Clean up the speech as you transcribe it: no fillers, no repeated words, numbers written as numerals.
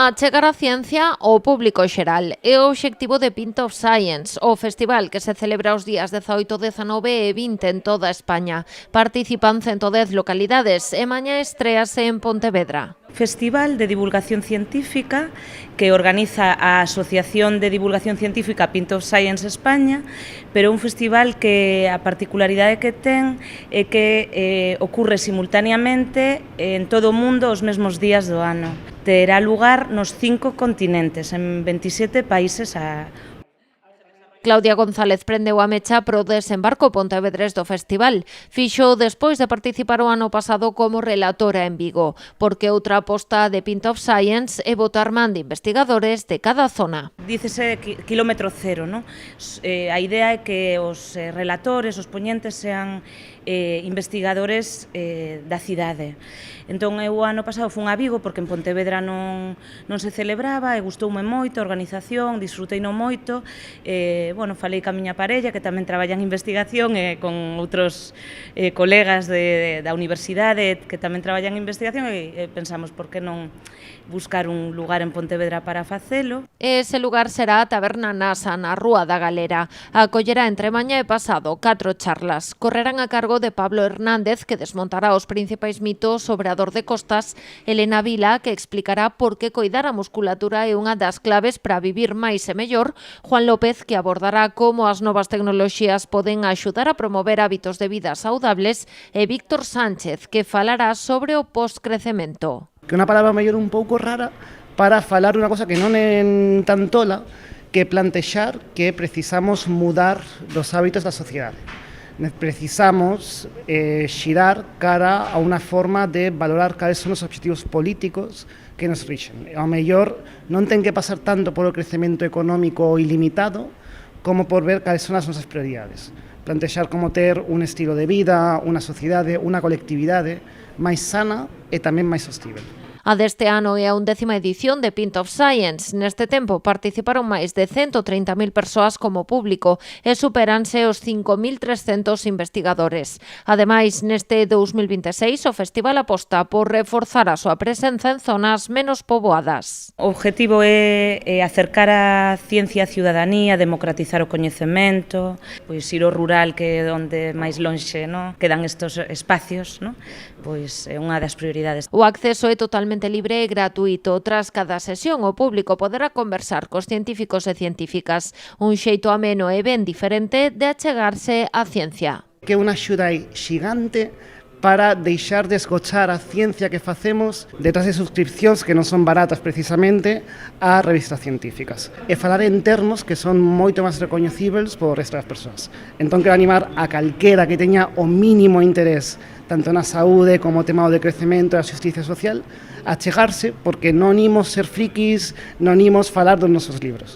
A chegar a ciencia ao público xeral é o obxectivo de Pint of Science, o festival que se celebra os días 18, 19 e 20 en toda España. Participan 110 localidades e mañá estrease en Pontevedra. Festival de divulgación científica que organiza a Asociación de Divulgación Científica Pint of Science España, pero un festival que a particularidade que ten é que ocorre simultaneamente en todo o mundo os mesmos días do ano. Terá lugar nos 5 continentes, en 27 países Claudia González prendeu a mecha pro desembarco pontevedrés do festival. Fixo despois de participar o ano pasado como relatora en Vigo, porque outra aposta de Pint of Science é botar man de investigadores de cada zona. Dícese quilómetro cero, non? A idea é que os relatores, os poñentes sean investigadores da cidade. Entón, eu o ano pasado fun a Vigo porque en Pontevedra non se celebraba e gustoume moito a organización, disfruteino moito. Falei ca miña parella que tamén traballa en investigación e con outros colegas da universidade que tamén traballan en investigación e pensamos por que non buscar un lugar en Pontevedra para facelo. Ese lugar será a Taberna Nasa, na Rúa da Galera. Acollerá entre mañá e pasado 4 charlas. Correrán a cargo de Pablo Hernández, que desmontará os principais mitos sobre a dor de costas, Elena Vila, que explicará por que coidar a musculatura é unha das claves para vivir máis e mellor, Juan López, que abordará como as novas tecnoloxías poden axudar a promover hábitos de vida saudables, e Víctor Sánchez, que falará sobre o postcrecemento. Que unha palabra mellor un pouco rara para falar unha cosa que non é tan tola, que plantexar que precisamos mudar os hábitos da sociedade. Precisamos xirar cara a unha forma de valorar cales son os obxectivos políticos que nos rixen. Ao mellor non ten que pasar tanto polo crecemento económico ilimitado como por ver cales son as nosas prioridades. Plantexar como ter un estilo de vida, unha sociedade, unha colectividade máis sana e tamén máis sostível. A deste ano é a 11ª edición de Pint of Science. Neste tempo participaron máis de 130.000 persoas como público e superanse os 5.300 investigadores. Ademais, neste 2026 o festival aposta por reforzar a súa presenza en zonas menos poboadas. O objetivo é acercar a ciencia á ciudadanía, democratizar o coñecemento, pois ir ao rural, que é onde máis lonxe quedan estes espacios, pois é unha das prioridades. O acceso é totalmente libre e gratuito. Tras cada sesión, o público poderá conversar cos científicos e científicas, un xeito ameno e ben diferente de achegarse á ciencia. Que é unha axuda xigante para deixar de esgochar a ciencia que facemos detrás de suscripcións que non son baratas precisamente a revistas científicas e falar en termos que son moito máis recoñecibles por resto das persoas. Entón quero animar a calquera que teña o mínimo interés tanto na saúde como o tema do decrecemento e a xusticia social a chegarse, porque non imos ser frikis, non imos falar dos nosos libros.